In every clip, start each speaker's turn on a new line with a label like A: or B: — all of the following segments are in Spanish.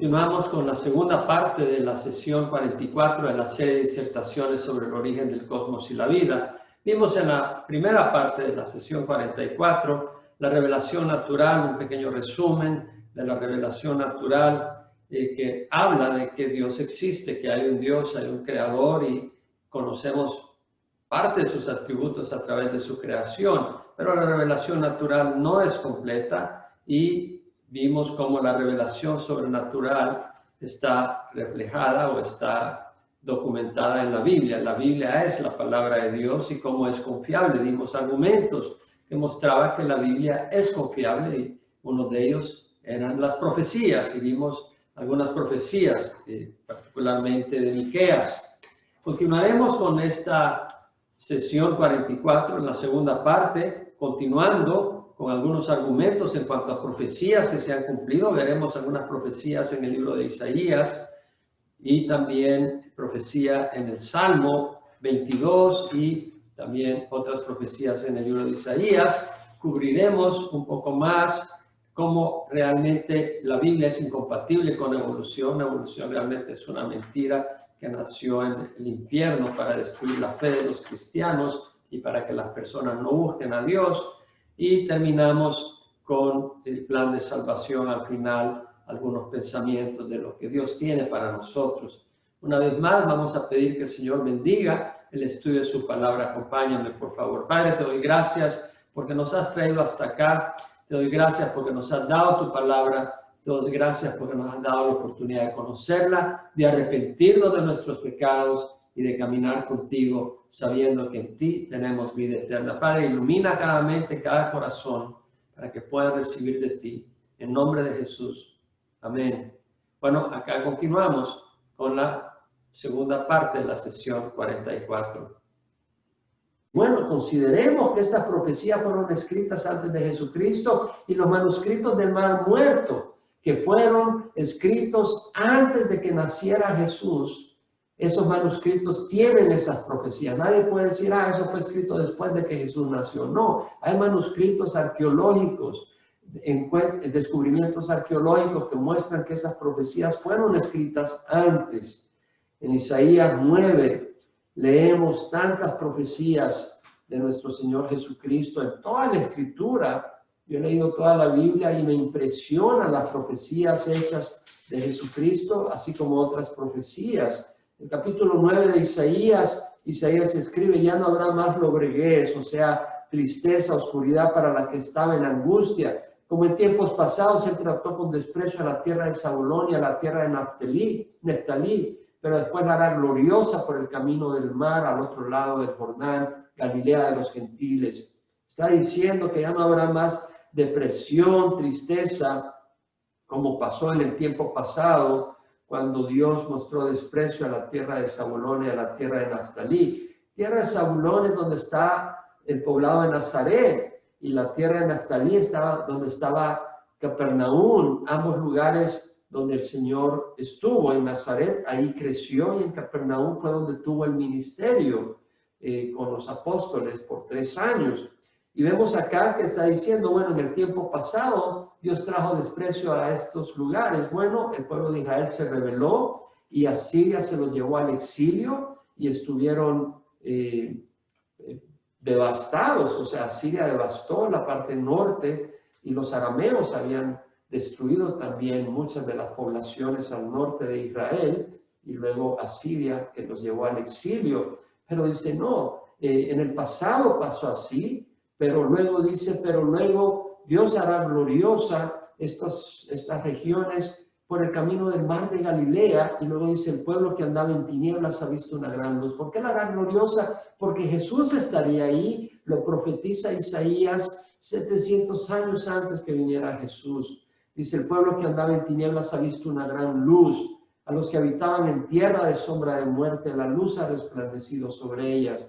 A: Continuamos con la segunda parte de la sesión 44 de la serie de disertaciones sobre el origen del cosmos y la vida. Vimos en la primera parte de la sesión 44 la revelación natural, un pequeño resumen de la revelación natural que habla de que Dios existe, que hay un Dios, hay un creador y conocemos parte de sus atributos a través de su creación, pero la revelación natural no es completa y vimos cómo la revelación sobrenatural está reflejada o está documentada en la Biblia. La Biblia es la palabra de Dios y cómo es confiable. Dimos argumentos que mostraban que la Biblia es confiable y uno de ellos eran las profecías. Y vimos algunas profecías, particularmente de Miqueas. Continuaremos con esta sesión 44 en la segunda parte, continuando con algunos argumentos en cuanto a profecías que se han cumplido. Veremos algunas profecías en el libro de Isaías y también profecía en el Salmo 22 y también otras profecías en el libro de Isaías. Cubriremos un poco más cómo realmente la Biblia es incompatible con la evolución. La evolución realmente es una mentira que nació en el infierno para destruir la fe de los cristianos y para que las personas no busquen a Dios. Y terminamos con el plan de salvación al final, algunos pensamientos de lo que Dios tiene para nosotros. Una vez más, vamos a pedir que el Señor bendiga el estudio de su palabra. Acompáñame, por favor. Padre, te doy gracias porque nos has traído hasta acá. Te doy gracias porque nos has dado tu palabra. Te doy gracias porque nos has dado la oportunidad de conocerla, de arrepentirnos de nuestros pecados y de caminar contigo, sabiendo que en ti tenemos vida eterna. Padre, ilumina cada mente, cada corazón, para que puedan recibir de ti. En nombre de Jesús. Amén. Bueno, acá continuamos con la segunda parte de la sesión 44. Bueno, consideremos que estas profecías fueron escritas antes de Jesucristo y los manuscritos del Mar Muerto, que fueron escritos antes de que naciera Jesús. Esos manuscritos tienen esas profecías. Nadie puede decir, eso fue escrito después de que Jesús nació. No, hay manuscritos arqueológicos, descubrimientos arqueológicos que muestran que esas profecías fueron escritas antes. En Isaías 9 leemos tantas profecías de nuestro Señor Jesucristo en toda la Escritura. Yo he leído toda la Biblia y me impresionan las profecías hechas de Jesucristo, así como otras profecías. El capítulo 9 de Isaías escribe, ya no habrá más lobreguez, o sea, tristeza, oscuridad para la que estaba en angustia. Como en tiempos pasados, él trató con desprecio a la tierra de Zabulón y a la tierra de Neftalí, pero después la hará gloriosa por el camino del mar, al otro lado del Jordán, Galilea de los gentiles. Está diciendo que ya no habrá más depresión, tristeza, como pasó en el tiempo pasado, cuando Dios mostró desprecio a la tierra de Zabulón y a la tierra de Neftalí. Tierra de Zabulón es donde está el poblado de Nazaret, y la tierra de Neftalí estaba donde estaba Capernaum, ambos lugares donde el Señor estuvo. En Nazaret, ahí creció, y en Capernaum fue donde tuvo el ministerio con los apóstoles por 3 años. Y vemos acá que está diciendo, bueno, en el tiempo pasado Dios trajo desprecio a estos lugares. Bueno, el pueblo de Israel se rebeló y Asiria se los llevó al exilio y estuvieron devastados. O sea, Asiria devastó la parte norte y los arameos habían destruido también muchas de las poblaciones al norte de Israel, y luego Asiria que los llevó al exilio. Pero dice, no, en el pasado pasó así. Pero luego dice, pero luego Dios hará gloriosa estas regiones por el camino del mar de Galilea. Y luego dice, el pueblo que andaba en tinieblas ha visto una gran luz. ¿Por qué la hará gloriosa? Porque Jesús estaría ahí. Lo profetiza Isaías 700 años antes que viniera Jesús. Dice, el pueblo que andaba en tinieblas ha visto una gran luz. A los que habitaban en tierra de sombra de muerte, la luz ha resplandecido sobre ellas.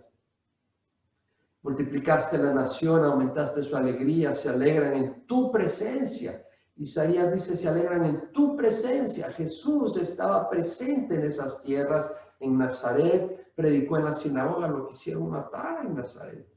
A: Multiplicaste la nación, aumentaste su alegría, se alegran en tu presencia. Isaías dice, se alegran en tu presencia. Jesús estaba presente en esas tierras, en Nazaret, predicó en la sinagoga, lo quisieron matar en Nazaret.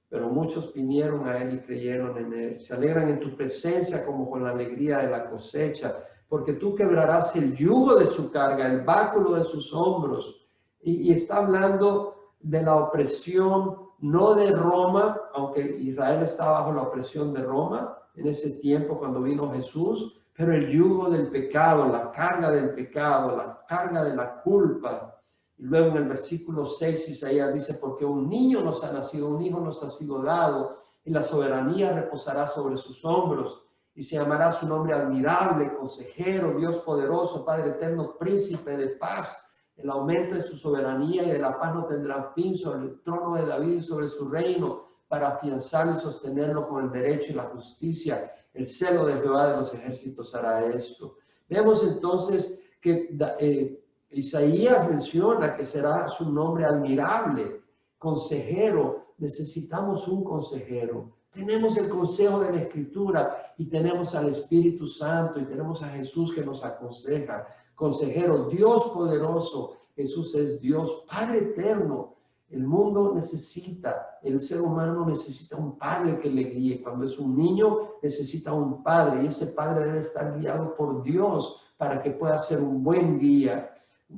A: Pero muchos vinieron a él y creyeron en él. Se alegran en tu presencia como con la alegría de la cosecha. porque tú quebrarás el yugo de su carga, el báculo de sus hombros. Y está hablando de la opresión, no de Roma, aunque Israel estaba bajo la opresión de Roma en ese tiempo cuando vino Jesús, pero el yugo del pecado, la carga del pecado, la carga de la culpa. Y luego en el versículo 6 Isaías dice, porque un niño nos ha nacido, un hijo nos ha sido dado, y la soberanía reposará sobre sus hombros, y se llamará su nombre admirable, consejero, Dios poderoso, Padre eterno, príncipe de paz. El aumento de su soberanía y de la paz no tendrán fin sobre el trono de David y sobre su reino, para afianzarlo y sostenerlo con el derecho y la justicia. El celo de Jehová de los ejércitos hará esto. Vemos entonces que Isaías menciona que será su nombre admirable, consejero. Necesitamos un consejero. Tenemos el consejo de la Escritura y tenemos al Espíritu Santo y tenemos a Jesús que nos aconseja. Consejero, Dios poderoso. Jesús es Dios, Padre eterno. El mundo necesita, el ser humano necesita un padre que le guíe. Cuando es un niño, necesita un padre, y ese padre debe estar guiado por Dios para que pueda ser un buen guía.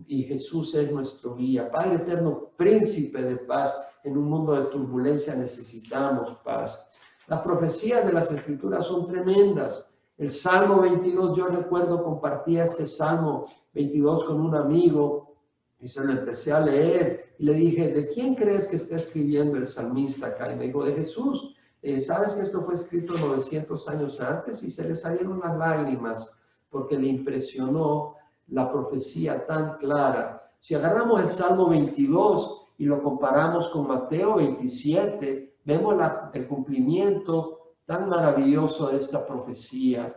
A: Y Jesús es nuestro guía. Padre eterno, príncipe de paz. En un mundo de turbulencia necesitamos paz. Las profecías de las Escrituras son tremendas. El Salmo 22, yo recuerdo, compartía este Salmo 22 con un amigo y se lo empecé a leer y le dije, ¿de quién crees que está escribiendo el salmista acá? Y me dijo, de Jesús. ¿Sabes que esto fue escrito 900 años antes? Y se le salieron las lágrimas porque le impresionó la profecía tan clara. Si agarramos el Salmo 22 y lo comparamos con Mateo 27, vemos el cumplimiento tan maravilloso de esta profecía.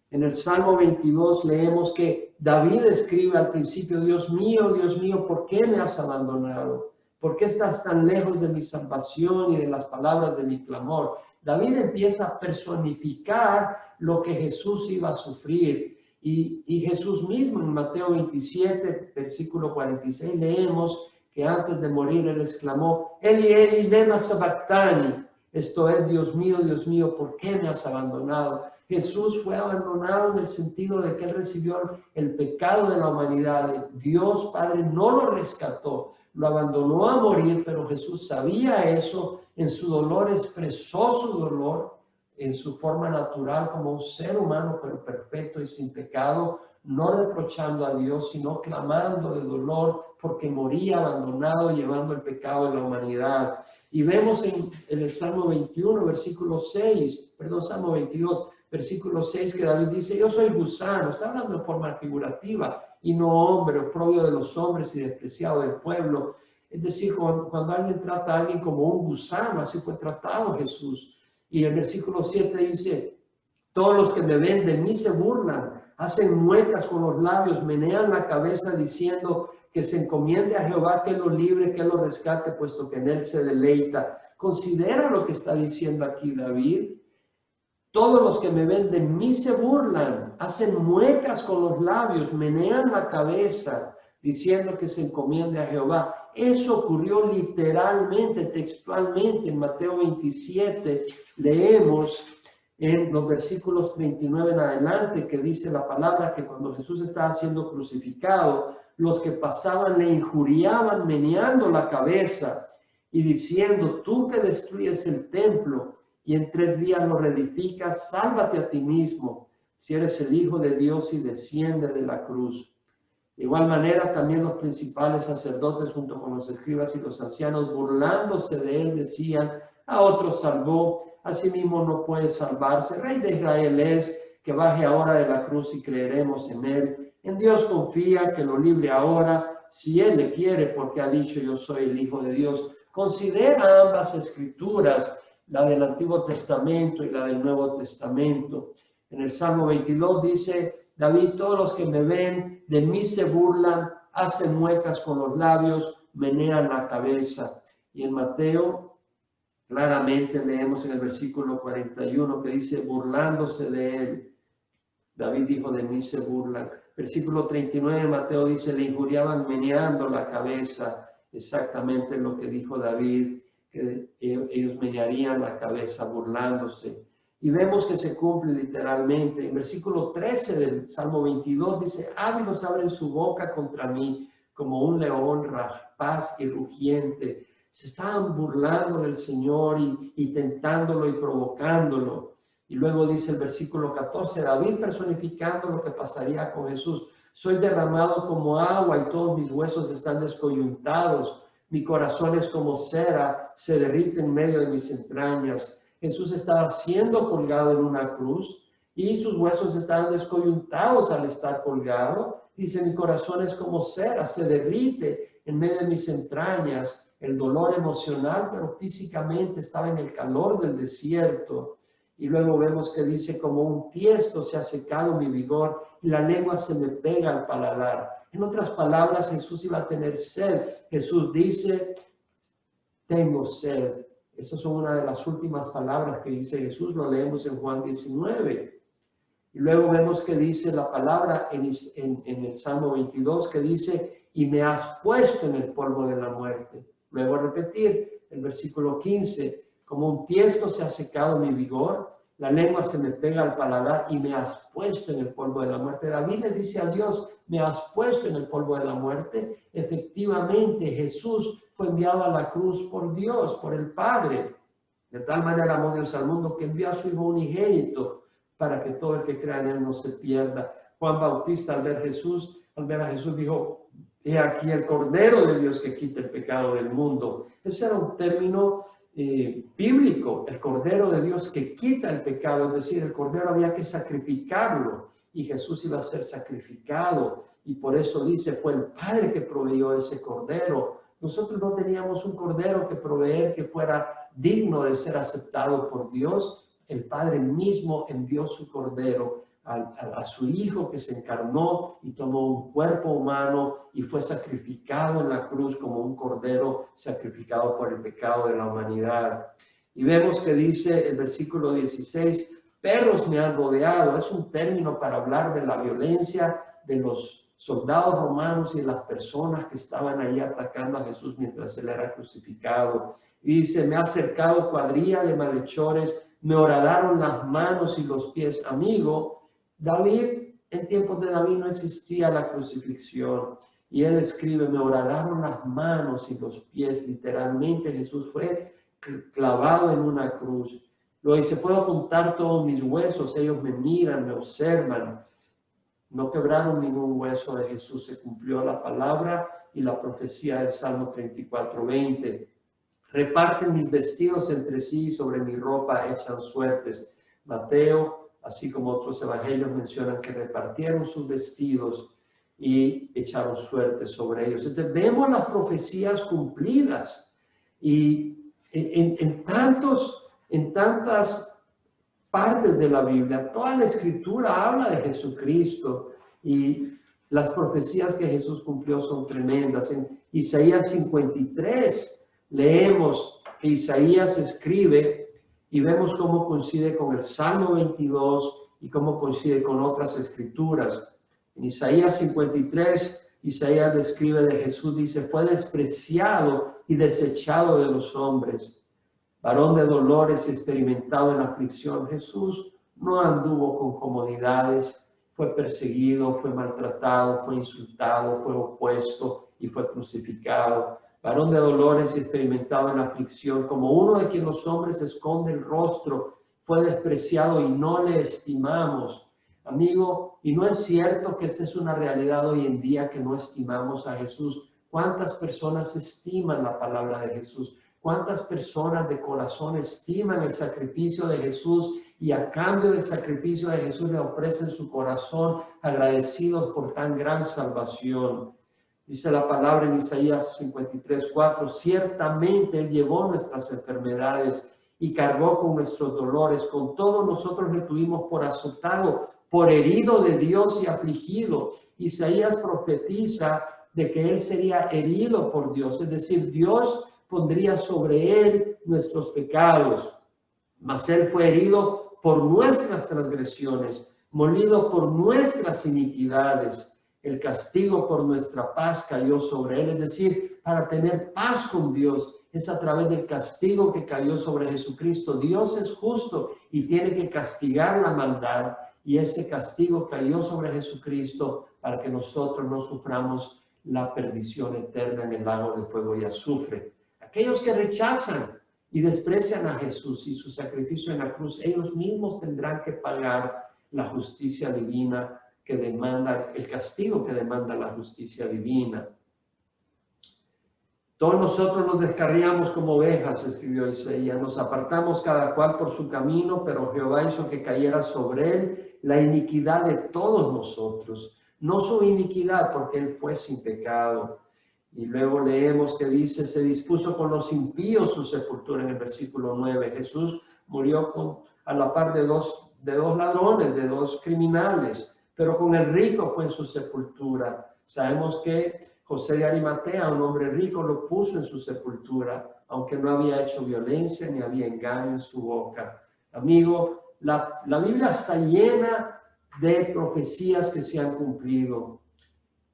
A: En el Salmo 22 leemos que David escribe al principio, Dios mío, ¿por qué me has abandonado? ¿Por qué estás tan lejos de mi salvación y de las palabras de mi clamor? David empieza a personificar lo que Jesús iba a sufrir. Y Jesús mismo en Mateo 27, versículo 46, leemos que antes de morir él exclamó, Eli, Eli, lema sabactani. Esto es, Dios mío, ¿por qué me has abandonado? Jesús fue abandonado en el sentido de que él recibió el pecado de la humanidad. Dios Padre no lo rescató, lo abandonó a morir, pero Jesús sabía eso, en su dolor expresó su dolor en su forma natural como un ser humano, pero perfecto y sin pecado, no reprochando a Dios, sino clamando de dolor porque moría abandonado, llevando el pecado de la humanidad. Y vemos en el Salmo 21, versículo 6, Salmo 22, versículo 6, que David dice, yo soy gusano, está hablando de forma figurativa, y no hombre, oprobio de los hombres y despreciado del pueblo. Es decir, cuando alguien trata a alguien como un gusano, así fue tratado Jesús. Y el versículo 7 dice, todos los que me ven de mí se burlan, hacen muecas con los labios, menean la cabeza diciendo que se encomiende a Jehová, que lo libre, que lo rescate, puesto que en él se deleita. Considera lo que está diciendo aquí David. Todos los que me ven de mí se burlan, hacen muecas con los labios, menean la cabeza, diciendo que se encomiende a Jehová. Eso ocurrió literalmente, textualmente, en Mateo 27. Leemos en los versículos 39 en adelante, que dice la palabra que cuando Jesús estaba siendo crucificado, los que pasaban le injuriaban, meneando la cabeza y diciendo, tú que destruyes el templo y en 3 días lo reedificas, sálvate a ti mismo, si eres el Hijo de Dios y desciende de la cruz. De igual manera, también los principales sacerdotes, junto con los escribas y los ancianos, burlándose de él, decían, a otros salvó, a sí mismo no puede salvarse. Rey de Israel es, que baje ahora de la cruz y creeremos en él. En Dios confía, que lo libre ahora, si él le quiere, porque ha dicho, yo soy el Hijo de Dios. Considera ambas escrituras, la del Antiguo Testamento y la del Nuevo Testamento. En el Salmo 22 dice David, todos los que me ven de mí se burlan, hacen muecas con los labios, menean la cabeza. Y en Mateo claramente leemos en el versículo 41 que dice, burlándose de él. David dijo, de mí se burlan. Versículo 39 de Mateo dice, le injuriaban meneando la cabeza. Exactamente lo que dijo David, que ellos menearían la cabeza burlándose. Y vemos que se cumple literalmente. En versículo 13 del Salmo 22 dice, ávidos abren su boca contra mí como un león rapaz y rugiente. Se estaban burlando del Señor y tentándolo y provocándolo. Y luego dice el versículo 14, David personificando lo que pasaría con Jesús. Soy derramado como agua y todos mis huesos están descoyuntados. Mi corazón es como cera, se derrite en medio de mis entrañas. Jesús estaba siendo colgado en una cruz y sus huesos estaban descoyuntados al estar colgado. Dice, mi corazón es como cera, se derrite en medio de mis entrañas. El dolor emocional, pero físicamente estaba en el calor del desierto. Y luego vemos que dice, como un tiesto se ha secado mi vigor y la lengua se me pega al paladar. En otras palabras, Jesús iba a tener sed. Jesús dice, tengo sed. Esas son una de las últimas palabras que dice Jesús, lo leemos en Juan 19. Y luego vemos que dice la palabra en el Salmo 22, que dice, y me has puesto en el polvo de la muerte. Luego repetir el versículo 15, como un tiesto se ha secado mi vigor, la lengua se me pega al paladar y me has puesto en el polvo de la muerte. David le dice a Dios, me has puesto en el polvo de la muerte. Efectivamente, Jesús fue enviado a la cruz por Dios, por el Padre. De tal manera amó Dios al mundo que envió a su Hijo unigénito para que todo el que crea en él no se pierda. Juan Bautista al ver a Jesús dijo, he aquí el Cordero de Dios que quita el pecado del mundo. Ese era un término bíblico, el Cordero de Dios que quita el pecado, es decir, el Cordero había que sacrificarlo y Jesús iba a ser sacrificado y por eso dice, fue el Padre que proveyó ese Cordero. Nosotros no teníamos un Cordero que proveer que fuera digno de ser aceptado por Dios. El Padre mismo envió su Cordero a su Hijo que se encarnó y tomó un cuerpo humano y fue sacrificado en la cruz como un cordero sacrificado por el pecado de la humanidad. Y vemos que dice el versículo 16, perros me han rodeado. Es un término para hablar de la violencia de los soldados romanos y de las personas que estaban ahí atacando a Jesús mientras él era crucificado. Y dice, me ha acercado cuadrilla de malhechores, me horadaron las manos y los pies. Amigo, David, en tiempos de David no existía la crucifixión y él escribe, me horadaron las manos y los pies. Literalmente Jesús fue clavado en una cruz. Lo dice, puedo apuntar todos mis huesos, ellos me miran, me observan. No quebraron ningún hueso de Jesús, se cumplió la palabra y la profecía del Salmo 34:20. Reparten mis vestidos entre sí, sobre mi ropa echan suertes. Mateo, así como otros evangelios mencionan que repartieron sus vestidos y echaron suerte sobre ellos. Entonces vemos las profecías cumplidas y en tantas partes de la Biblia, toda la escritura habla de Jesucristo y las profecías que Jesús cumplió son tremendas. En Isaías 53 leemos que Isaías escribe y vemos cómo coincide con el Salmo 22 y cómo coincide con otras escrituras. En Isaías 53, Isaías describe de Jesús, dice, fue despreciado y desechado de los hombres, varón de dolores, experimentado en aflicción. Jesús no anduvo con comodidades, fue perseguido, fue maltratado, fue insultado, fue opuesto y fue crucificado. Varón de dolores, experimentado en aflicción, como uno de quien los hombres esconden el rostro, fue despreciado y no le estimamos. Amigo, y no es cierto que esta es una realidad hoy en día que no estimamos a Jesús. ¿Cuántas personas estiman la palabra de Jesús? ¿Cuántas personas de corazón estiman el sacrificio de Jesús y a cambio del sacrificio de Jesús le ofrecen su corazón agradecidos por tan gran salvación? Dice la palabra en Isaías 53:4, ciertamente Él llevó nuestras enfermedades y cargó con nuestros dolores. Con todo nosotros le tuvimos por azotado, por herido de Dios y afligido. Isaías profetiza de que Él sería herido por Dios, es decir, Dios pondría sobre Él nuestros pecados. Mas Él fue herido por nuestras transgresiones, molido por nuestras iniquidades. El castigo por nuestra paz cayó sobre él, es decir, para tener paz con Dios. es a través del castigo que cayó sobre Jesucristo. Dios es justo y tiene que castigar la maldad, y ese castigo cayó sobre Jesucristo para que nosotros no suframos la perdición eterna en el lago de fuego y azufre. Aquellos que rechazan y desprecian a Jesús y su sacrificio en la cruz, ellos mismos tendrán que pagar la justicia divina que demanda, el castigo que demanda la justicia divina. Todos nosotros nos descarriamos como ovejas, escribió Isaías, nos apartamos cada cual por su camino, pero Jehová hizo que cayera sobre él la iniquidad de todos nosotros, no su iniquidad, porque él fue sin pecado. Y luego leemos que dice, se dispuso con los impíos su sepultura en el versículo 9. Jesús murió a la par de dos ladrones, de dos criminales, pero con el rico fue en su sepultura. Sabemos que José de Arimatea, un hombre rico, lo puso en su sepultura, aunque no había hecho violencia ni había engaño en su boca. Amigo, la Biblia está llena de profecías que se han cumplido.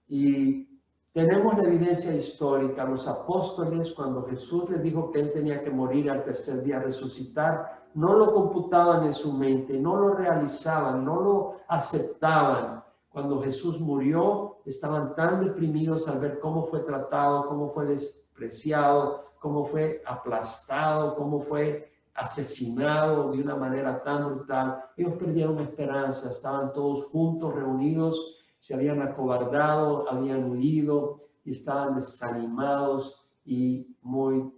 A: Y tenemos la evidencia histórica. Los apóstoles, cuando Jesús les dijo que él tenía que morir al tercer día, resucitar, no lo computaban en su mente, no lo realizaban, no lo aceptaban. Cuando Jesús murió, estaban tan deprimidos al ver cómo fue tratado, cómo fue despreciado, cómo fue aplastado, cómo fue asesinado de una manera tan brutal. Ellos perdieron esperanza, estaban todos juntos, reunidos, se habían acobardado, habían huido y estaban desanimados y muy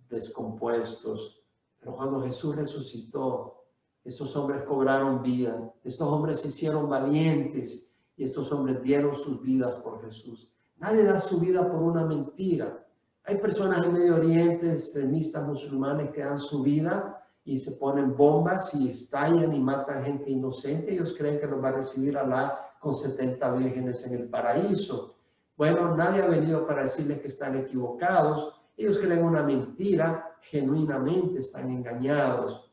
A: descompuestos. Pero cuando Jesús resucitó, estos hombres cobraron vida, estos hombres se hicieron valientes y estos hombres dieron sus vidas por Jesús. Nadie da su vida por una mentira. Hay personas en Medio Oriente, extremistas musulmanes, que dan su vida y se ponen bombas y estallan y matan gente inocente. Ellos creen que los va a recibir Alá con 70 vírgenes en el paraíso. Bueno, nadie ha venido para decirles que están equivocados. Ellos creen una mentira, genuinamente están engañados.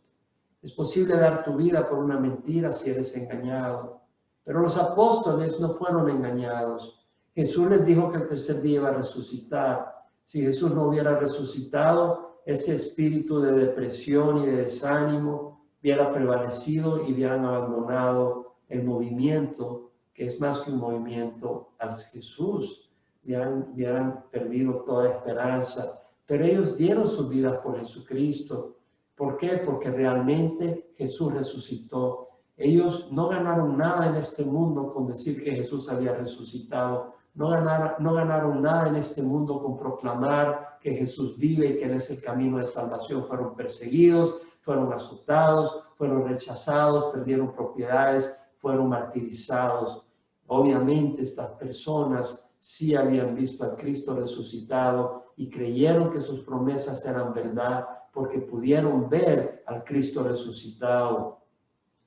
A: Es posible dar tu vida por una mentira si eres engañado. Pero los apóstoles no fueron engañados. Jesús les dijo que el tercer día iba a resucitar. Si Jesús no hubiera resucitado, ese espíritu de depresión y de desánimo hubiera prevalecido y hubieran abandonado el movimiento, que es más que un movimiento, al Jesús. Hubieran perdido toda esperanza. Pero ellos dieron sus vidas por Jesucristo. ¿Por qué? Porque realmente Jesús resucitó. Ellos no ganaron nada en este mundo con decir que Jesús había resucitado. No ganaron nada en este mundo con proclamar que Jesús vive y que Él es el camino de salvación. Fueron perseguidos, fueron azotados, fueron rechazados, perdieron propiedades, fueron martirizados. Obviamente estas personas sí habían visto a Cristo resucitado y creyeron que sus promesas eran verdad porque pudieron ver al Cristo resucitado.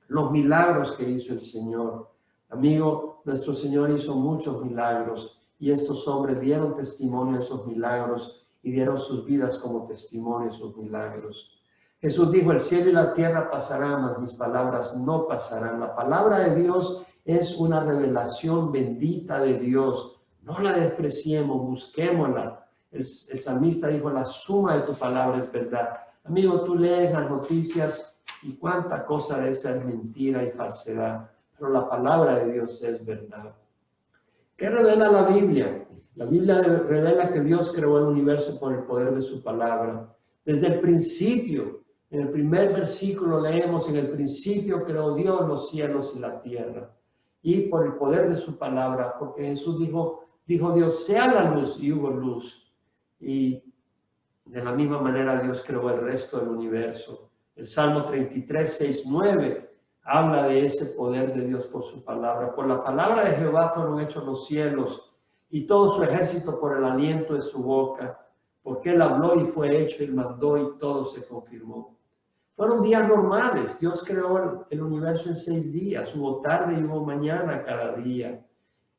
A: Los milagros que hizo el Señor. Amigo, nuestro Señor hizo muchos milagros y estos hombres dieron testimonio de esos milagros y dieron sus vidas como testimonio de esos milagros. Jesús dijo, el cielo y la tierra pasarán, mas mis palabras no pasarán. La palabra de Dios es una revelación bendita de Dios. No la despreciemos, busquémosla. El salmista dijo, la suma de tu palabra es verdad. Amigo, tú lees las noticias y cuánta cosa de esa es mentira y falsedad, pero la palabra de Dios es verdad. ¿Qué revela la Biblia? La Biblia revela que Dios creó el universo por el poder de su palabra. Desde el principio, en el primer versículo leemos, en el principio creó Dios los cielos y la tierra. Y por el poder de su palabra, porque Jesús dijo Dios, sea la luz, y hubo luz. Y de la misma manera Dios creó el resto del universo. El Salmo 33, 6, 9 habla de ese poder de Dios por su palabra. Por la palabra de Jehová fueron hechos los cielos y todo su ejército por el aliento de su boca. Porque Él habló y fue hecho, Él mandó y todo se confirmó. Fueron días normales. Dios creó el universo en 6 días. Hubo tarde y hubo mañana cada día.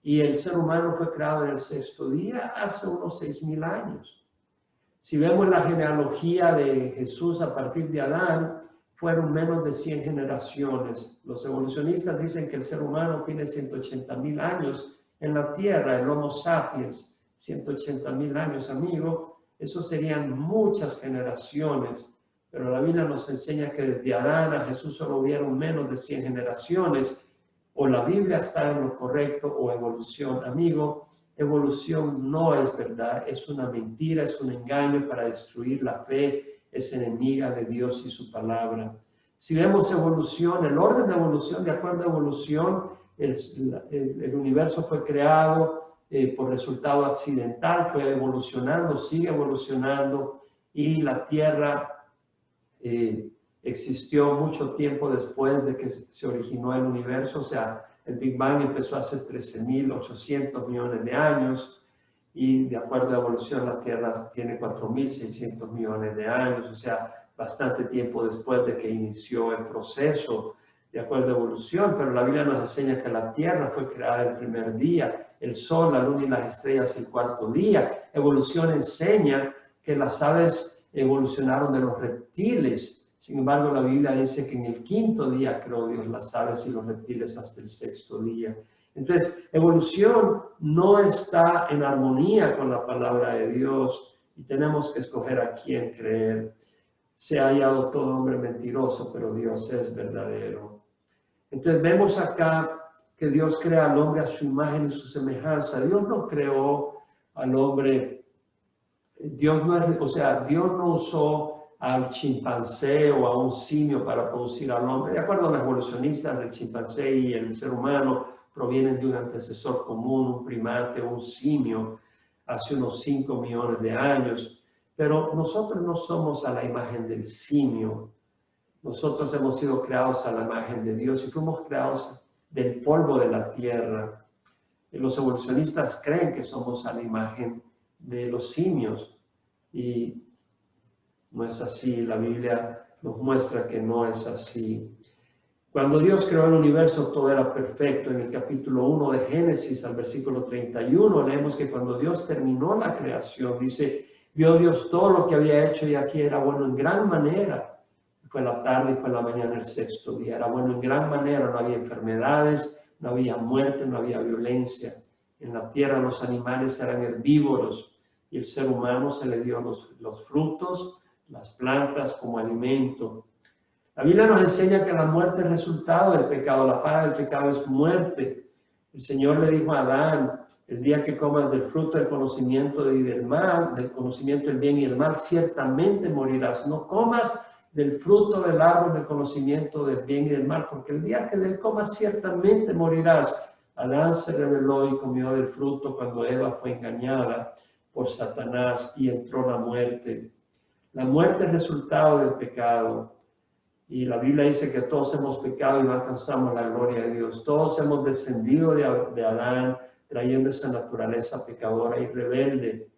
A: Y el ser humano fue creado en el 6º día hace unos 6,000 años. Si vemos la genealogía de Jesús a partir de Adán, fueron menos de 100 generaciones. Los evolucionistas dicen que el ser humano tiene 180,000 años en la tierra, el Homo sapiens, 180,000 años, amigo. Eso serían muchas generaciones, pero la Biblia nos enseña que desde Adán a Jesús solo hubieron menos de 100 generaciones. O la Biblia está en lo correcto o evolución. Amigo, evolución no es verdad, es una mentira, es un engaño para destruir la fe, es enemiga de Dios y su palabra. Si vemos evolución, el orden de evolución, de acuerdo a evolución, el universo fue creado por resultado accidental, fue evolucionando, sigue evolucionando, y la Tierra existió mucho tiempo después de que se originó el universo. O sea, el Big Bang empezó hace 13.800 millones de años, y de acuerdo a evolución la Tierra tiene 4.600 millones de años, o sea, bastante tiempo después de que inició el proceso de acuerdo a evolución. Pero la Biblia nos enseña que la Tierra fue creada el primer día, el Sol, la Luna y las estrellas el cuarto día. Evolución enseña que las aves evolucionaron de los reptiles. Sin embargo, la Biblia dice que en el quinto día creó Dios las aves y los reptiles hasta el sexto día. Entonces, evolución no está en armonía con la palabra de Dios, y tenemos que escoger a quién creer. Se ha hallado todo hombre mentiroso, pero Dios es verdadero. Entonces, vemos acá que Dios crea al hombre a su imagen y su semejanza. Dios no creó al hombre, Dios no usó al chimpancé o a un simio para producir al hombre. De acuerdo a los evolucionistas, el chimpancé y el ser humano provienen de un antecesor común, un primate o un simio, hace unos 5 millones de años. Pero nosotros no somos a la imagen del simio. Nosotros hemos sido creados a la imagen de Dios y fuimos creados del polvo de la tierra. Y los evolucionistas creen que somos a la imagen de los simios, y no es así. La Biblia nos muestra que no es así. Cuando Dios creó el universo, todo era perfecto. En el capítulo 1 de Génesis, al versículo 31, leemos que cuando Dios terminó la creación, dice, vio Dios todo lo que había hecho y aquí era bueno en gran manera. Fue la tarde y fue la mañana el sexto día. Era bueno en gran manera, no había enfermedades, no había muerte, no había violencia. En la tierra los animales eran herbívoros y el ser humano se le dio los frutos, las plantas como alimento. La Biblia nos enseña que la muerte es resultado del pecado. La paga del pecado es muerte. El Señor le dijo a Adán, el día que comas del fruto del conocimiento del mal, del conocimiento del bien y el mal, ciertamente morirás. No comas del fruto del árbol del conocimiento del bien y del mal, porque el día que del comas ciertamente morirás. Adán se rebeló y comió del fruto cuando Eva fue engañada por Satanás y entró la muerte. La muerte es resultado del pecado. Y la Biblia dice que todos hemos pecado y no alcanzamos la gloria de Dios. Todos hemos descendido de Adán, trayendo esa naturaleza pecadora y rebelde.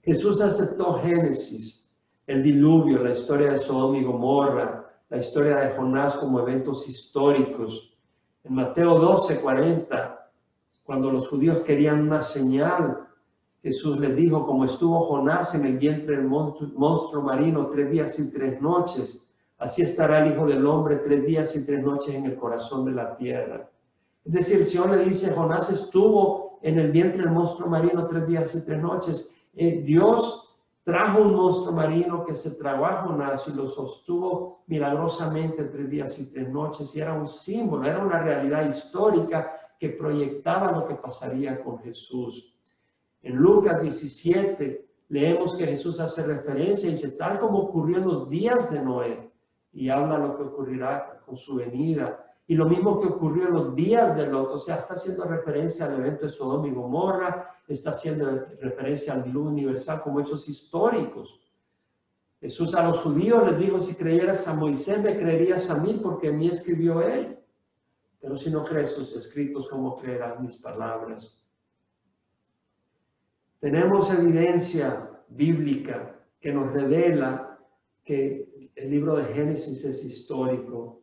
A: Jesús aceptó Génesis, el diluvio, la historia de Sodoma y Gomorra, la historia de Jonás como eventos históricos. En Mateo 12:40, cuando los judíos querían una señal, Jesús les dijo, como estuvo Jonás en el vientre del monstruo marino 3 días y 3 noches, así estará el Hijo del Hombre 3 días y 3 noches en el corazón de la tierra. Es decir, el Señor le dice, Jonás estuvo en el vientre del monstruo marino 3 días y 3 noches. Dios trajo un monstruo marino que se tragó a Jonás y lo sostuvo milagrosamente 3 días y 3 noches. Y era un símbolo, era una realidad histórica que proyectaba lo que pasaría con Jesús. En Lucas 17 leemos que Jesús hace referencia y dice, tal como ocurrió en los días de Noé, y habla lo que ocurrirá con su venida. Y lo mismo que ocurrió en los días de Lot, o sea, está haciendo referencia al evento de Sodoma y Gomorra, está haciendo referencia al diluvio universal como hechos históricos. Jesús a los judíos les dijo, si creyeras a Moisés, me creerías a mí, porque en mí escribió él. Pero si no crees sus escritos, ¿cómo creerás mis palabras? Tenemos evidencia bíblica que nos revela que el libro de Génesis es histórico.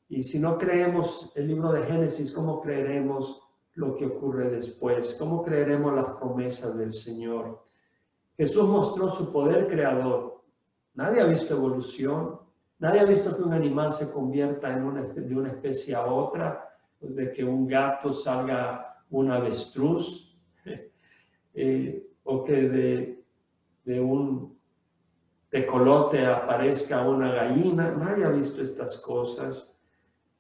A: Y si no creemos el libro de Génesis, ¿cómo creeremos lo que ocurre después? ¿Cómo creeremos las promesas del Señor? Jesús mostró su poder creador. Nadie ha visto evolución. Nadie ha visto que un animal se convierta de una especie a otra, de que un gato salga un avestruz. O que de un tecolote aparezca una gallina. Nadie ha visto estas cosas,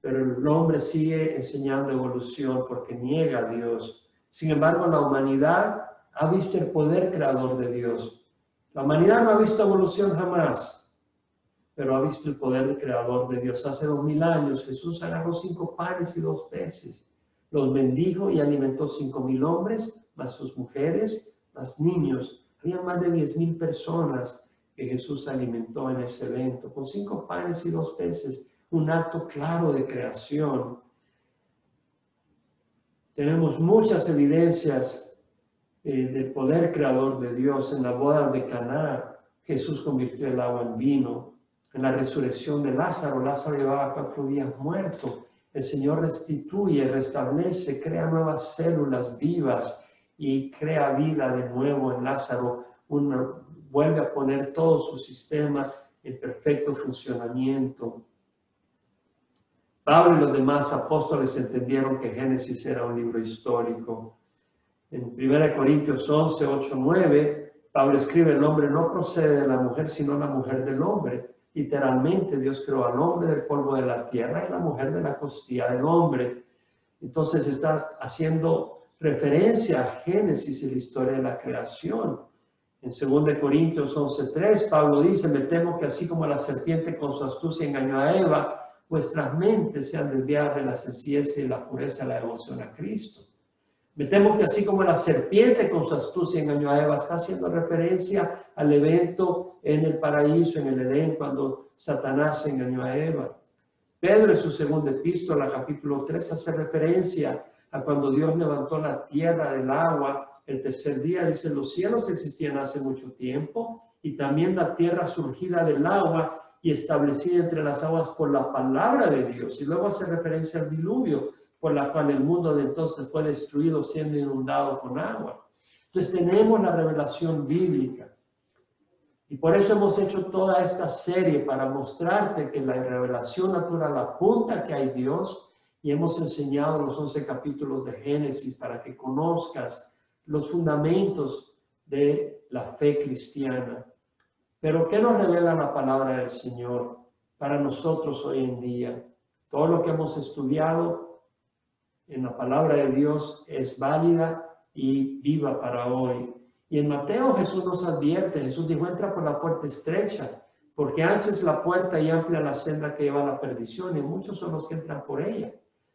A: pero el hombre sigue enseñando evolución porque niega a Dios. Sin embargo, la humanidad ha visto el poder creador de Dios. La humanidad no ha visto evolución jamás, pero ha visto el poder creador de Dios. Hace 2000 años Jesús agarró 5 panes y 2 peces, los bendijo y alimentó 5000 hombres, más sus mujeres, más niños. Había más de 10,000 personas que Jesús alimentó en ese evento, con 5 panes y 2 peces, un acto claro de creación. Tenemos muchas evidencias del poder creador de Dios. En la boda de Caná, Jesús convirtió el agua en vino. En la resurrección de Lázaro, Lázaro llevaba 4 días muerto. El Señor restituye, restablece, crea nuevas células vivas y crea vida de nuevo en Lázaro. Vuelve a poner todo su sistema en perfecto funcionamiento. Pablo y los demás apóstoles entendieron que Génesis era un libro histórico. En 1 Corintios 11, 8, 9, Pablo escribe: el hombre no procede de la mujer, sino la mujer del hombre. Literalmente, Dios creó al hombre del polvo de la tierra y la mujer de la costilla del hombre. Entonces está haciendo referencia a Génesis y la historia de la creación. En 2 Corintios 11:3, Pablo dice: me temo que así como la serpiente con su astucia engañó a Eva, vuestras mentes sean desviadas de la sencillez y la pureza de la devoción a Cristo. Me temo que así como la serpiente con su astucia engañó a Eva, está haciendo referencia al evento en el paraíso, en el Edén, cuando Satanás engañó a Eva. Pedro en su segunda epístola, capítulo 3, hace referencia a cuando Dios levantó la tierra del agua el tercer día. Dice: los cielos existían hace mucho tiempo y también la tierra surgida del agua y establecida entre las aguas por la palabra de Dios. Y luego hace referencia al diluvio, por la cual el mundo de entonces fue destruido siendo inundado con agua. Entonces tenemos la revelación bíblica. Y por eso hemos hecho toda esta serie, para mostrarte que la revelación natural apunta que hay Dios, y hemos enseñado los 11 capítulos de Génesis para que conozcas los fundamentos de la fe cristiana. Pero ¿qué nos revela la palabra del Señor para nosotros hoy en día? Todo lo que hemos estudiado en la palabra de Dios es válida y viva para hoy. Y en Mateo Jesús nos advierte, Jesús dijo: entra por la puerta estrecha, porque ancha es la puerta y amplia la senda que lleva a la perdición, y muchos son los que entran por ella.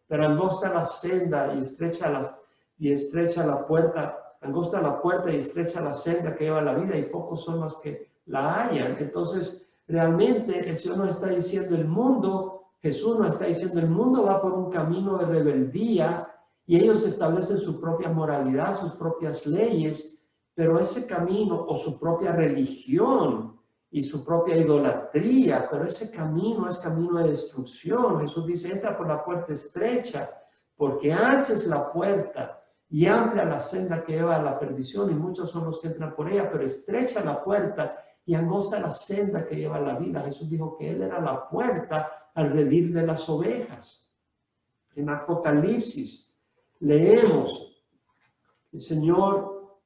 A: Pero angosta la senda y estrecha la puerta, angosta la puerta y estrecha la senda que lleva a la vida, y pocos son los que la hallan. Entonces, realmente el Señor nos está diciendo, Jesús nos está diciendo, el mundo va por un camino de rebeldía y ellos establecen su propia moralidad, sus propias leyes, pero ese camino, o su propia religión y su propia idolatría, pero ese camino es camino de destrucción. Jesús dice: entra por la puerta estrecha, porque ancha es la puerta y amplia la senda que lleva a la perdición, y muchos son los que entran por ella, pero estrecha la puerta y angosta la senda que lleva a la vida. Jesús dijo que Él era la puerta al redil de las ovejas. En Apocalipsis leemos, el Señor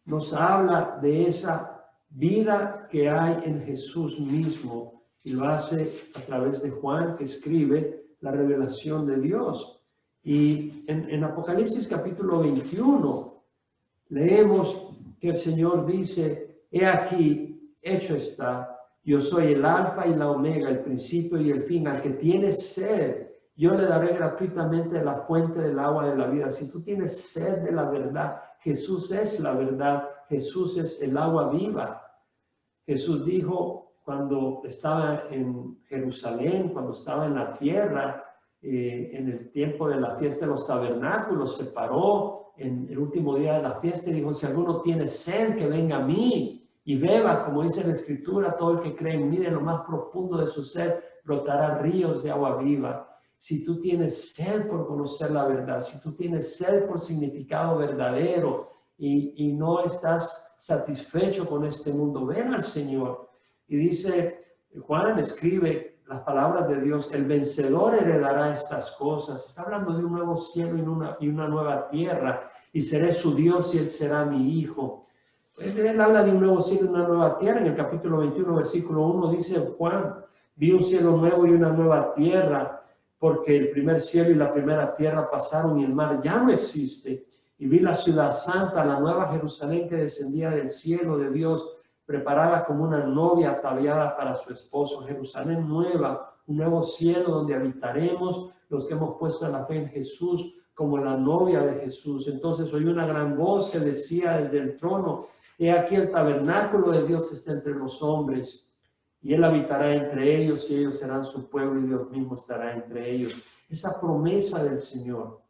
A: nos habla de esa vida que hay en Jesús mismo, y lo hace a través de Juan, que escribe la revelación de Dios. Y en Apocalipsis capítulo 21 leemos que el Señor dice: he aquí, hecho está, yo soy el alfa y la omega, el principio y el fin. Al que tiene sed, yo le daré gratuitamente de la fuente del agua de la vida. Si tú tienes sed de la verdad, Jesús es la verdad, Jesús es el agua viva. Jesús dijo cuando estaba en Jerusalén, cuando estaba en la tierra, en el tiempo de la fiesta de los tabernáculos, se paró en el último día de la fiesta y dijo: si alguno tiene sed, que venga a mí y beba. Como dice la Escritura, todo el que cree en mí, de lo más profundo de su ser brotará ríos de agua viva. Si tú tienes sed por conocer la verdad, si tú tienes sed por significado verdadero y no estás satisfecho con este mundo, ven al Señor. Y dice, Juan escribe las palabras de Dios: el vencedor heredará estas cosas. Está hablando de un nuevo cielo y una nueva tierra, y seré su Dios y él será mi hijo.
B: Él habla de un nuevo cielo y una nueva tierra. En el capítulo 21, versículo 1 dice Juan, vi un cielo nuevo y una nueva tierra, porque el primer cielo y la primera tierra pasaron y el mar ya no existe. Y vi la ciudad santa, la nueva Jerusalén que descendía del cielo de Dios, preparada como una novia ataviada para su esposo. Jerusalén nueva, un nuevo cielo donde habitaremos los que hemos puesto la fe en Jesús como la novia de Jesús. Entonces oí una gran voz que decía desde el trono, he aquí el tabernáculo de Dios está entre los hombres, y Él habitará entre ellos, y ellos serán su pueblo, y Dios mismo estará entre ellos. Esa promesa del Señor.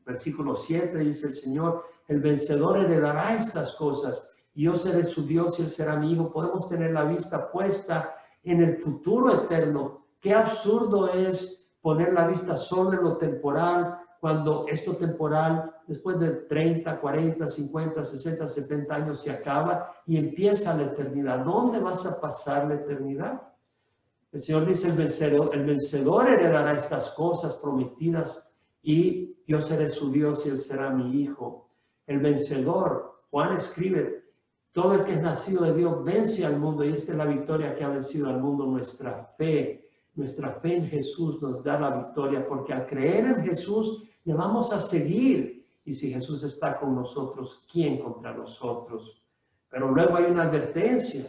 B: Versículo 7 dice el Señor, el vencedor heredará estas cosas, y yo seré su Dios y Él será mi hijo. Podemos tener la vista puesta en el futuro eterno. Qué absurdo es poner la vista solo en lo temporal, cuando esto temporal, después de 30, 40, 50, 60, 70 años se acaba y empieza la eternidad. ¿Dónde vas a pasar la eternidad? El Señor dice, el vencedor heredará estas cosas prometidas y yo seré su Dios y Él será mi hijo. El vencedor, Juan escribe, todo el que es nacido de Dios vence al mundo, y esta es la victoria que ha vencido al mundo, nuestra fe. Nuestra fe en Jesús nos da la victoria, porque al creer en Jesús le vamos a seguir. Y si Jesús está con nosotros, ¿quién contra nosotros? Pero luego hay una advertencia.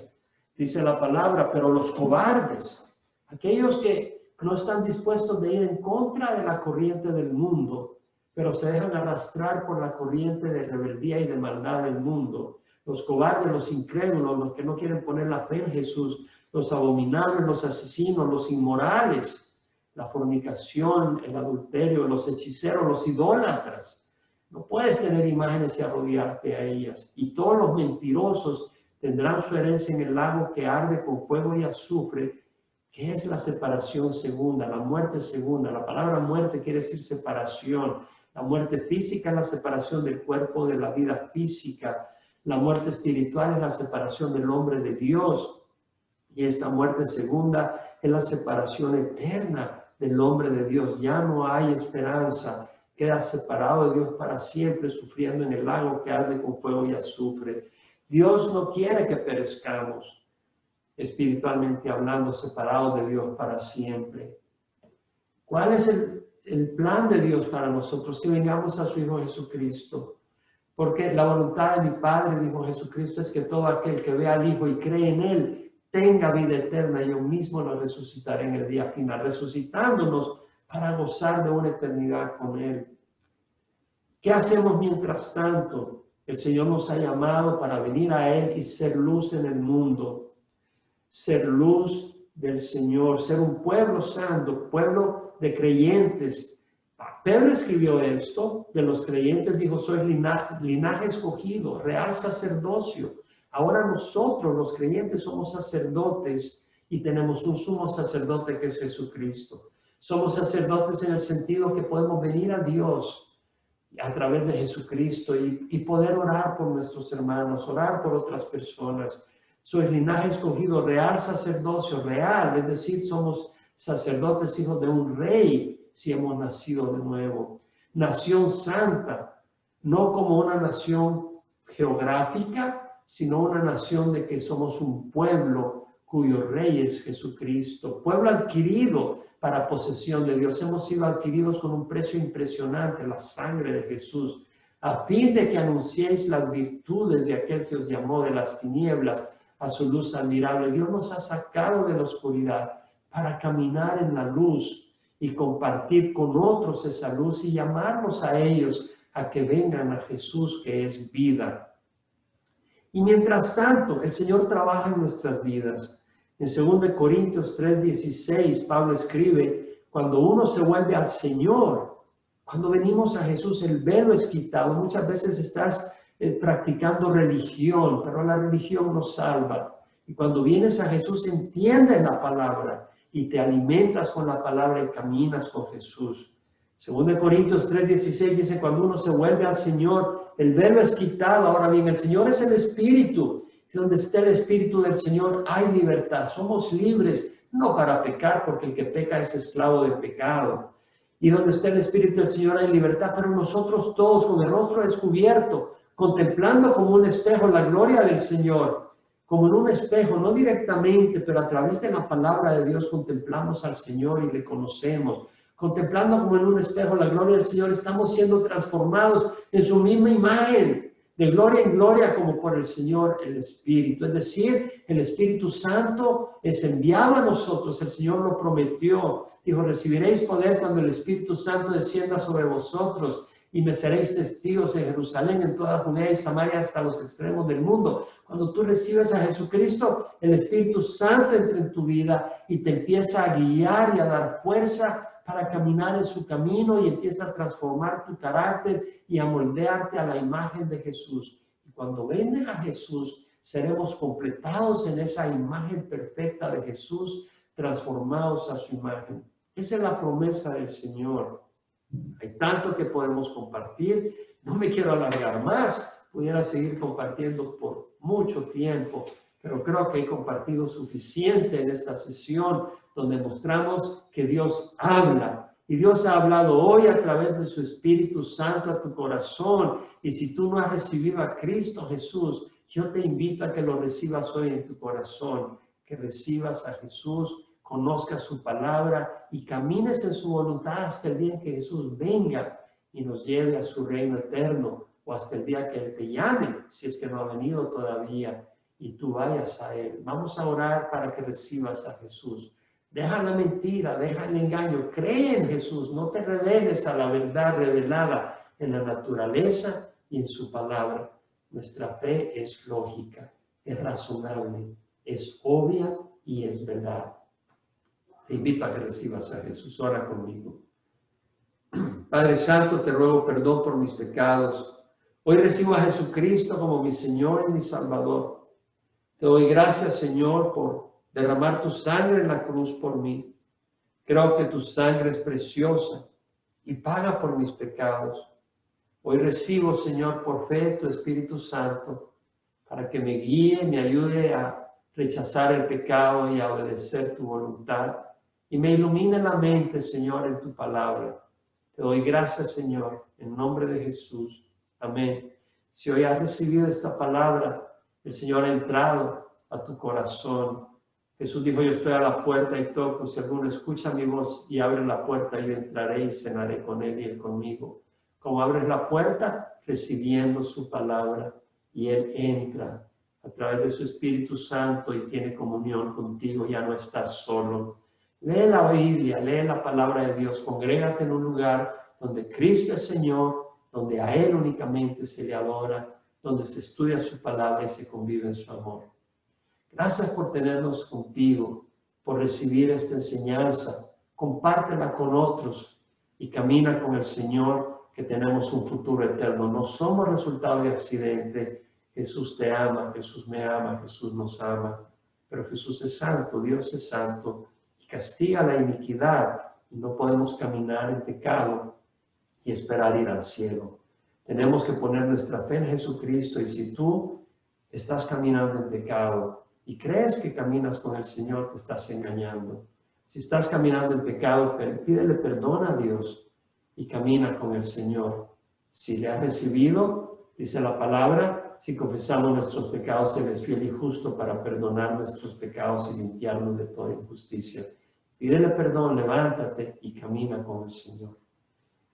B: Dice la palabra, pero los cobardes, aquellos que no están dispuestos de ir en contra de la corriente del mundo, pero se dejan arrastrar por la corriente de rebeldía y de maldad del mundo. Los cobardes, los incrédulos, los que no quieren poner la fe en Jesús, los abominables, los asesinos, los inmorales, la fornicación, el adulterio, los hechiceros, los idólatras. No puedes tener imágenes y arrodillarte a ellas. Y todos los mentirosos tendrán su herencia en el lago que arde con fuego y azufre, que es la separación segunda, la muerte segunda. La palabra muerte quiere decir separación. La muerte física es la separación del cuerpo de la vida física. La muerte espiritual es la separación del hombre de Dios. Y esta muerte segunda es la separación eterna del hombre de Dios. Ya no hay esperanza. Queda separado de Dios para siempre, sufriendo en el lago que arde con fuego y azufre. Dios no quiere que perezcamos, espiritualmente hablando, separados de Dios para siempre. ¿Cuál es el plan de Dios para nosotros? Que vengamos a su Hijo Jesucristo. Porque la voluntad de mi Padre, dijo Jesucristo, es que todo aquel que ve al Hijo y cree en Él tenga vida eterna. Yo mismo lo resucitaré en el día final, resucitándonos para gozar de una eternidad con Él. ¿Qué hacemos mientras tanto? El Señor nos ha llamado para venir a Él y ser luz en el mundo. Ser luz del Señor, ser un pueblo santo, pueblo de creyentes. Pedro escribió esto de los creyentes, dijo, soy linaje escogido, real sacerdocio. Ahora nosotros, los creyentes, somos sacerdotes y tenemos un sumo sacerdote que es Jesucristo. Somos sacerdotes en el sentido que podemos venir a Dios a través de Jesucristo y poder orar por nuestros hermanos, orar por otras personas. Soy linaje escogido, real sacerdocio, real, es decir, somos sacerdotes, hijos de un rey, si hemos nacido de nuevo. Nación santa, no como una nación geográfica, sino una nación de que somos un pueblo cuyo rey es Jesucristo. Pueblo adquirido para posesión de Dios. Hemos sido adquiridos con un precio impresionante, la sangre de Jesús, a fin de que anunciéis las virtudes de aquel que os llamó de las tinieblas a su luz admirable. Dios nos ha sacado de la oscuridad para caminar en la luz y compartir con otros esa luz y llamarnos a ellos a que vengan a Jesús, que es vida. Y mientras tanto, el Señor trabaja en nuestras vidas. En 2 Corintios 3:16, Pablo escribe, cuando uno se vuelve al Señor, cuando venimos a Jesús, el velo es quitado. Muchas veces estás practicando religión, pero la religión no salva. Y cuando vienes a Jesús, entiendes la palabra y te alimentas con la palabra y caminas con Jesús. 2 Corintios 3:16 dice, cuando uno se vuelve al Señor, el velo es quitado. Ahora bien, el Señor es el Espíritu. Donde esté el Espíritu del Señor hay libertad. Somos libres, no para pecar, porque el que peca es esclavo del pecado. Y donde esté el Espíritu del Señor hay libertad, pero nosotros todos con el rostro descubierto, contemplando como un espejo la gloria del Señor, como en un espejo, no directamente, pero a través de la palabra de Dios contemplamos al Señor y le conocemos. Contemplando como en un espejo la gloria del Señor, estamos siendo transformados en su misma imagen, de gloria en gloria como por el Señor el Espíritu. Es decir, el Espíritu Santo es enviado a nosotros, el Señor lo prometió. Dijo, recibiréis poder cuando el Espíritu Santo descienda sobre vosotros y me seréis testigos en Jerusalén, en toda Judea y Samaria, hasta los extremos del mundo. Cuando tú recibes a Jesucristo, el Espíritu Santo entra en tu vida y te empieza a guiar y a dar fuerza para caminar en su camino y empieza a transformar tu carácter y a moldearte a la imagen de Jesús. Y cuando venga a Jesús, seremos completados en esa imagen perfecta de Jesús, transformados a su imagen. Esa es la promesa del Señor. Hay tanto que podemos compartir. No me quiero alargar más. Pudiera seguir compartiendo por mucho tiempo, pero creo que he compartido suficiente en esta sesión donde mostramos que Dios habla. Y Dios ha hablado hoy a través de su Espíritu Santo a tu corazón. Y si tú no has recibido a Cristo Jesús, yo te invito a que lo recibas hoy en tu corazón, que recibas a Jesús, conozcas su palabra y camines en su voluntad hasta el día en que Jesús venga y nos lleve a su reino eterno, o hasta el día que Él te llame, si es que no ha venido todavía, y tú vayas a Él. Vamos a orar para que recibas a Jesús. Deja la mentira, deja el engaño, cree en Jesús, no te reveles a la verdad revelada en la naturaleza y en su palabra. Nuestra fe es lógica, es razonable, es obvia y es verdad. Te invito a que recibas a Jesús. Ora conmigo. Padre Santo, te ruego perdón por mis pecados. Hoy recibo a Jesucristo como mi Señor y mi Salvador. Te doy gracias, Señor, por derramar tu sangre en la cruz por mí. Creo que tu sangre es preciosa y paga por mis pecados. Hoy recibo, Señor, por fe tu Espíritu Santo para que me guíe, me ayude a rechazar el pecado y a obedecer tu voluntad. Y me ilumine la mente, Señor, en tu palabra. Te doy gracias, Señor, en nombre de Jesús. Amén. Si hoy has recibido esta palabra, el Señor ha entrado a tu corazón. Jesús dijo, yo estoy a la puerta y toco. Si alguno escucha mi voz y abre la puerta, yo entraré y cenaré con él y él conmigo. Como abres la puerta, recibiendo su palabra, y Él entra a través de su Espíritu Santo y tiene comunión contigo. Ya no estás solo. Lee la Biblia, lee la palabra de Dios, congrégate en un lugar donde Cristo es Señor, donde a Él únicamente se le adora, donde se estudia su palabra y se convive en su amor. Gracias por tenernos contigo, por recibir esta enseñanza. Compártela con otros y camina con el Señor, que tenemos un futuro eterno. No somos resultado de accidente. Jesús te ama, Jesús me ama, Jesús nos ama. Pero Jesús es santo, Dios es santo. Castiga la iniquidad y no podemos caminar en pecado y esperar ir al cielo. Tenemos que poner nuestra fe en Jesucristo, y si tú estás caminando en pecado y crees que caminas con el Señor, te estás engañando. Si estás caminando en pecado, pídele perdón a Dios y camina con el Señor. Si le has recibido, dice la palabra, si confesamos nuestros pecados, Él es fiel y justo para perdonar nuestros pecados y limpiarnos de toda injusticia. Pídele perdón, levántate y camina con el Señor.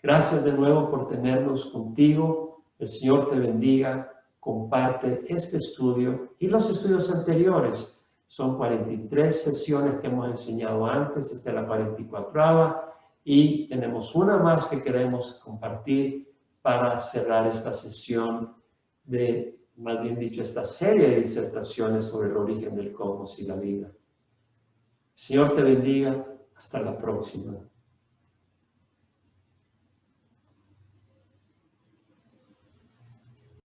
B: Gracias de nuevo por tenernos contigo. El Señor te bendiga. Comparte este estudio y los estudios anteriores. Son 43 sesiones que hemos enseñado antes. Esta es la 44ª y tenemos una más que queremos compartir para cerrar esta sesión más bien dicho, esta serie de disertaciones sobre el origen del cosmos y la vida. Señor te bendiga. Hasta la próxima.